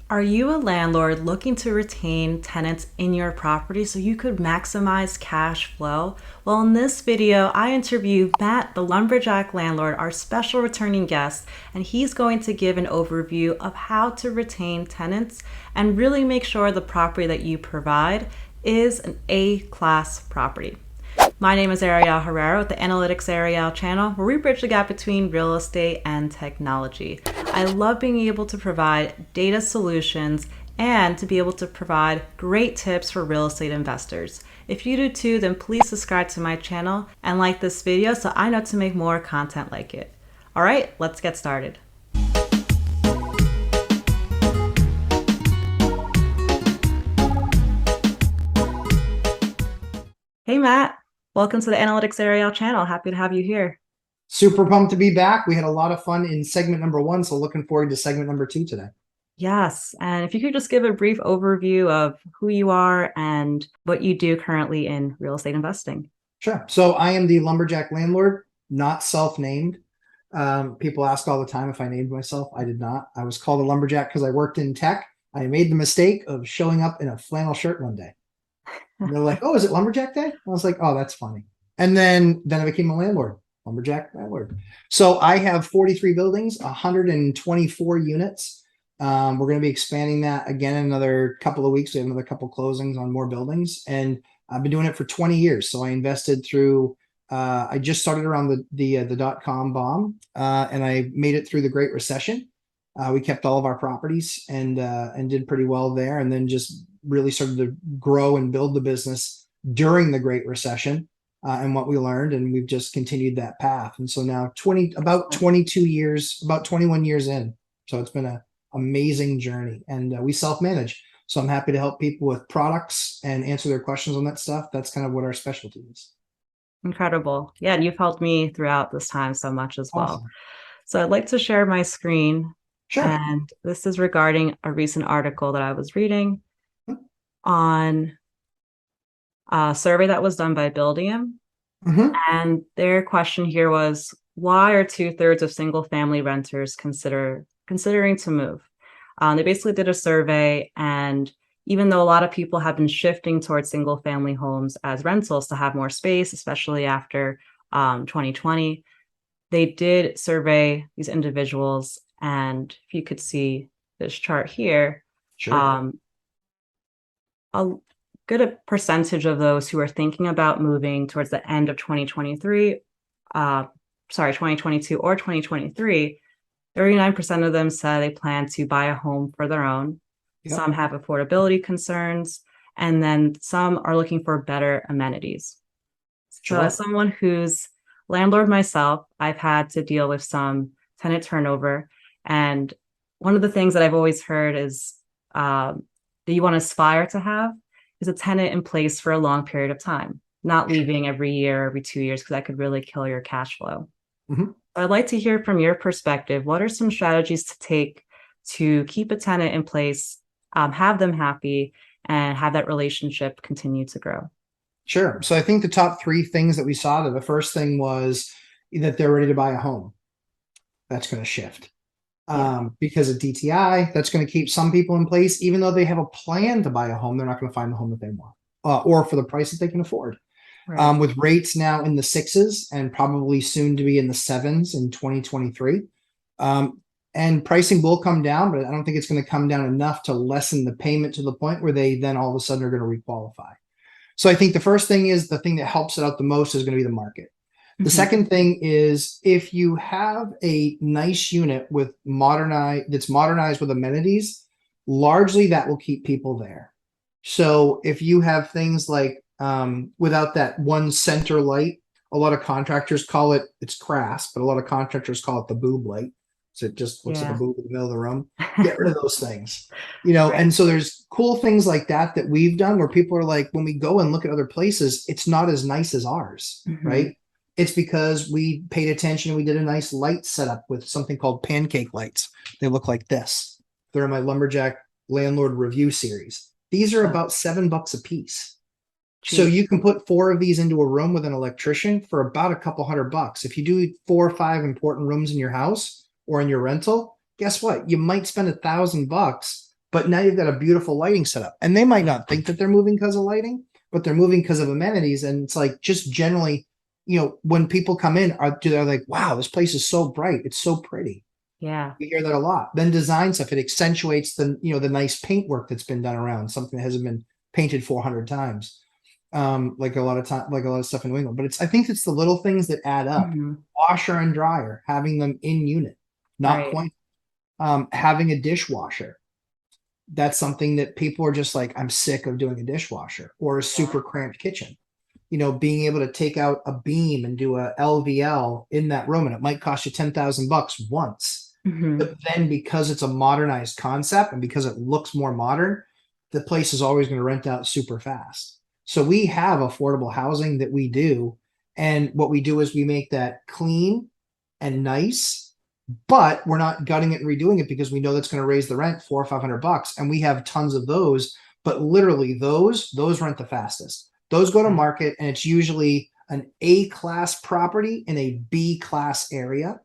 Are you a landlord looking to retain tenants in your property so you could maximize cash flow? Well, in this video, I interview Matt, the lumberjack landlord, our special returning guest, and he's going to give an overview of how to retain tenants and really make sure the property that you provide is an A-class property. My name is Ariel Herrera with the AnalyticsAriel channel, where we bridge the gap between real estate and technology. I love being able to provide data solutions and to be able to provide great tips for real estate investors. If you do too, then please subscribe to my channel and like this video so I know to make more content like it. All right, let's get started. Hey Matt, welcome to the AnalyticsAriel channel. Happy to have you here. Super pumped to be back. We had a lot of fun in segment number 1, so looking forward to segment number 2 today. Yes, and if you could just give a brief overview of who you are and what you do currently in real estate investing. Sure. So I am the lumberjack landlord, not self-named. People ask all the time if I named myself. I did not. I was called a lumberjack because I worked in tech. I made the mistake of showing up in a flannel shirt one day. And they're like, "Oh, is it lumberjack day?" I was like, "Oh, that's funny." And then I became a landlord, lumberjack landlord. So I have 43 buildings, 124 units. We're going to be expanding that again in another couple of weeks. We have another couple closings on more buildings, and I've been doing it for 20 years. So I invested through. I just started around the dot-com bomb, and I made it through the Great Recession. We kept all of our properties and did pretty well there, and then just really started to grow and build the business during the Great Recession and what we learned, and we've just continued that path. And so now about 22 years, about 21 years in. So it's been an amazing journey, and we self-manage. So I'm happy to help people with products and answer their questions on that stuff. That's kind of what our specialty is. Incredible. Yeah, and you've helped me throughout this time so much as well. Awesome. So I'd like to share my screen, Sure. and this is regarding a recent article that I was reading on a survey that was done by Buildium. Mm-hmm. And their question here was, why are 2/3 of single family renters considering to move? They basically did a survey, and even though a lot of people have been shifting towards single family homes as rentals to have more space, especially after 2020, they did survey these individuals. And if you could see this chart here, Sure. a good percentage of those who are thinking about moving towards the end of 2022 or 2023, 39% of them said they plan to buy a home for their own. Yep. Some have affordability concerns, and then some are looking for better amenities. So Sure. as someone who's landlord myself, I've had to deal with some tenant turnover. And one of the things that I've always heard is that you want to aspire to have is a tenant in place for a long period of time, not leaving every year, every 2 years, because that could really kill your cash flow. Mm-hmm. I'd like to hear from your perspective. What are some strategies to take to keep a tenant in place, have them happy, and have that relationship continue to grow? Sure. So I think the top 3 things that we saw, that the first thing was that they're ready to buy a home. That's going to shift. Yeah. Because of DTI, that's going to keep some people in place. Even though they have a plan to buy a home, they're not going to find the home that they want or for the price that they can afford. Right. With rates now in the 6s and probably soon to be in the 7s in 2023. And pricing will come down, but I don't think it's going to come down enough to lessen the payment to the point where they then all of a sudden are going to requalify. So I think the first thing is the thing that helps it out the most is going to be the market. The second thing is if you have a nice unit with that's modernized with amenities, largely that will keep people there. So if you have things like without that one center light, a lot of contractors call it's crass, but a lot of contractors call it the boob light. So it just looks like a boob in the middle of the room. Get rid of those things, Right. and so there's cool things like that we've done where people are like, when we go and look at other places, it's not as nice as ours, right? It's because we paid attention and we did a nice light setup with something called pancake lights. They look like this. They're in my lumberjack landlord review series. These are about $7 a piece. So you can put 4 of these into a room with an electrician for about a couple $100. If you do 4 or 5 important rooms in your house or in your rental, guess what? You might spend $1,000, but now you've got a beautiful lighting setup. And they might not think that they're moving because of lighting, but they're moving because of amenities. And it's like, just generally, when people come in, they're like, wow, this place is so bright. It's so pretty. Yeah. We hear that a lot. Then design stuff, it accentuates the nice paint work that's been done around something that hasn't been painted 400 times. Like a lot of stuff in New England. But I think it's the little things that add up. Washer and dryer, having them in unit, not Right. having a dishwasher. That's something that people are just like, I'm sick of doing a dishwasher, or a super cramped kitchen. Being able to take out a beam and do a LVL in that room, and it might cost you $10,000 once. But then, because it's a modernized concept and because it looks more modern, the place is always going to rent out super fast. So we have affordable housing that we do. And what we do is we make that clean and nice, but we're not gutting it and redoing it because we know that's going to raise the rent $400 or $500. And we have tons of those, but literally those rent the fastest. Those go to market, and it's usually an A-class property in a B-class area.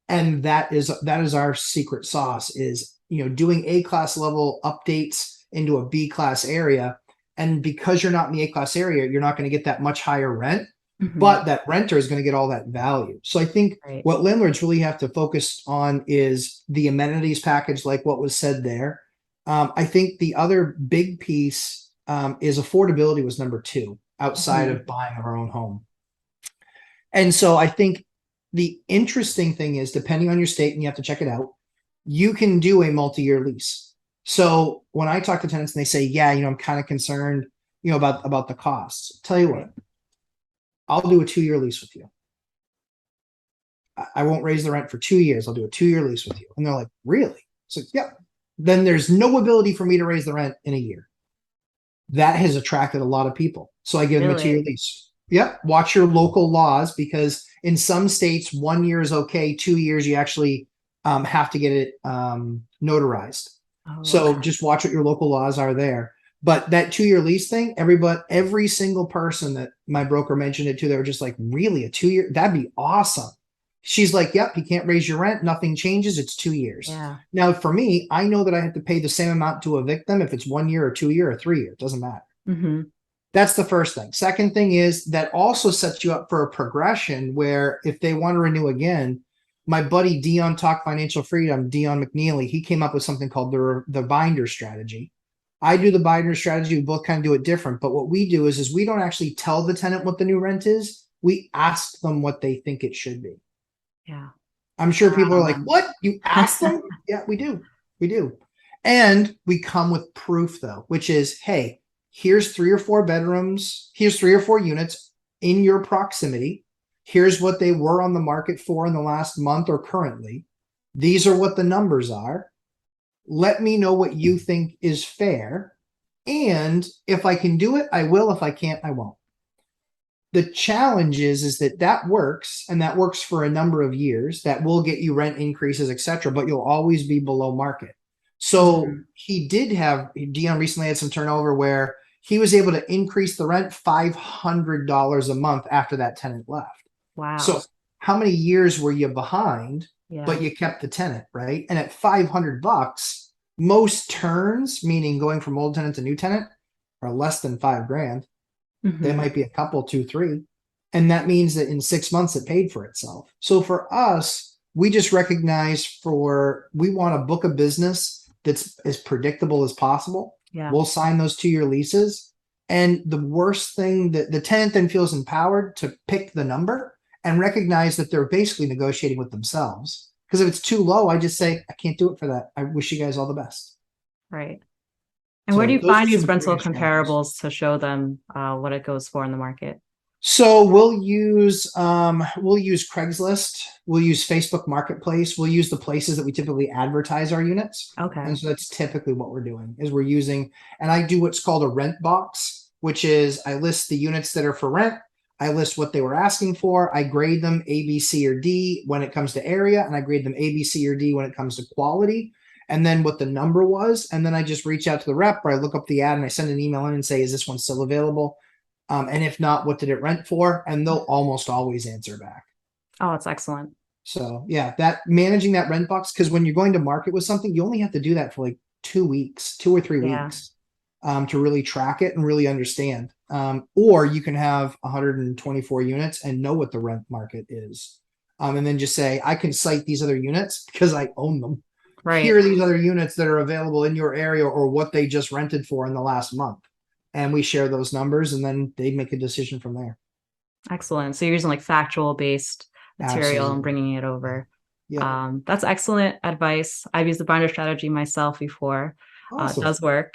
And that is our secret sauce, is doing A-class level updates into a B-class area. And because you're not in the A-class area, you're not going to get that much higher rent, but that renter is going to get all that value. So I think what landlords really have to focus on is the amenities package, like what was said there. I think the other big piece is affordability was number 2 outside of buying our own home. And so I think the interesting thing is, depending on your state, and you have to check it out, you can do a multi-year lease. So when I talk to tenants and they say, yeah, I'm kind of concerned, about the costs, tell you what, I'll do a 2-year lease with you. I won't raise the rent for 2 years. I'll do a 2-year lease with you. And they're like, really? So yeah. Then there's no ability for me to raise the rent in a year. That has attracted a lot of people. So I give them a 2-year lease. Yep. Watch your local laws, because in some states, 1 year is okay. 2 years, you actually have to get it notarized. So just watch what your local laws are there. But that 2-year lease thing, every single person that my broker mentioned it to, they were just like, really, a 2-year? That'd be awesome. She's like, yep, you can't raise your rent. Nothing changes. It's 2 years. Yeah. Now, for me, I know that I have to pay the same amount to evict them if it's 1 year or 2 year or 3 year. It doesn't matter. That's the first thing. Second thing is that also sets you up for a progression where if they want to renew again, my buddy Dion Talk Financial Freedom, Dion McNeely, he came up with something called the binder strategy. I do the binder strategy. We both kind of do it different. But what we do is we don't actually tell the tenant what the new rent is. We ask them what they think it should be. Yeah. I'm sure people are like, what? You ask them? Yeah, we do. We do. And we come with proof, though, which is, hey, here's 3 or 4 bedrooms. Here's 3 or 4 units in your proximity. Here's what they were on the market for in the last month or currently. These are what the numbers are. Let me know what you think is fair. And if I can do it, I will. If I can't, I won't. The challenge is that works, and that works for a number of years. That will get you rent increases, etc., but you'll always be below market. So Dion recently had some turnover where he was able to increase the rent $500 a month after that tenant left. Wow. So how many years were you behind, Yeah. but you kept the tenant, right? And at $500, most turns, meaning going from old tenant to new tenant, are less than $5,000. They might be a couple, 2, 3. And that means that in 6 months, it paid for itself. So for us, we just recognize we want a book of business that's as predictable as possible. Yeah. We'll sign those 2-year leases. And the worst thing, that the tenant then feels empowered to pick the number and recognize that they're basically negotiating with themselves. Because if it's too low, I just say, I can't do it for that. I wish you guys all the best. Right. And So where do you those are find these some rental great strategies. comparables to show them what it goes for in the market? So we'll use Craigslist. We'll use Facebook Marketplace. We'll use the places that we typically advertise our units. Okay. And so that's typically what we're doing, is we're using, and I do what's called a rent box, which is I list the units that are for rent. I list what they were asking for. I grade them A, B, C, or D when it comes to area, and I grade them A, B, C, or D when it comes to quality, and then what the number was. And then I just reach out to the rep, or I look up the ad and I send an email in and say, is this one still available? And if not, what did it rent for? And they'll almost always answer back. Oh, it's excellent. So yeah, that managing that rent box, because when you're going to market with something, you only have to do that for like 2 weeks, 2 or 3 Yeah. weeks, to really track it and really understand. Or you can have 124 units and know what the rent market is. And then just say, I can cite these other units because I own them. Right. Here are these other units that are available in your area or what they just rented for in the last month. And we share those numbers and then they make a decision from there. Excellent. So you're using like factual based material and Absolutely. bringing it over. Yep. That's excellent advice. I've used the binder strategy myself before. It Awesome. does work.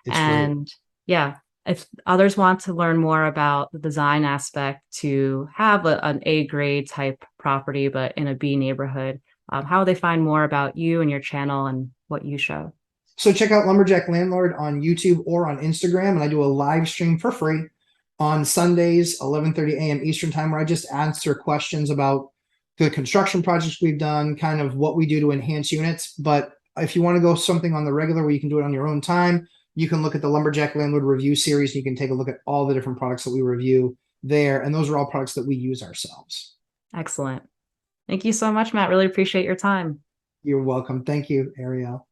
It's great. And yeah, if others want to learn more about the design aspect to have an A grade type property, but in a B neighborhood, how would they find more about you and your channel and what you show? So check out Lumberjack Landlord on YouTube or on Instagram. And I do a live stream for free on Sundays, 11:30 a.m. Eastern time, where I just answer questions about the construction projects we've done, kind of what we do to enhance units. But if you want to go something on the regular where you can do it on your own time, you can look at the Lumberjack Landlord review series. You can take a look at all the different products that we review there. And those are all products that we use ourselves. Excellent. Thank you so much, Matt. Really appreciate your time. You're welcome. Thank you, Ariel.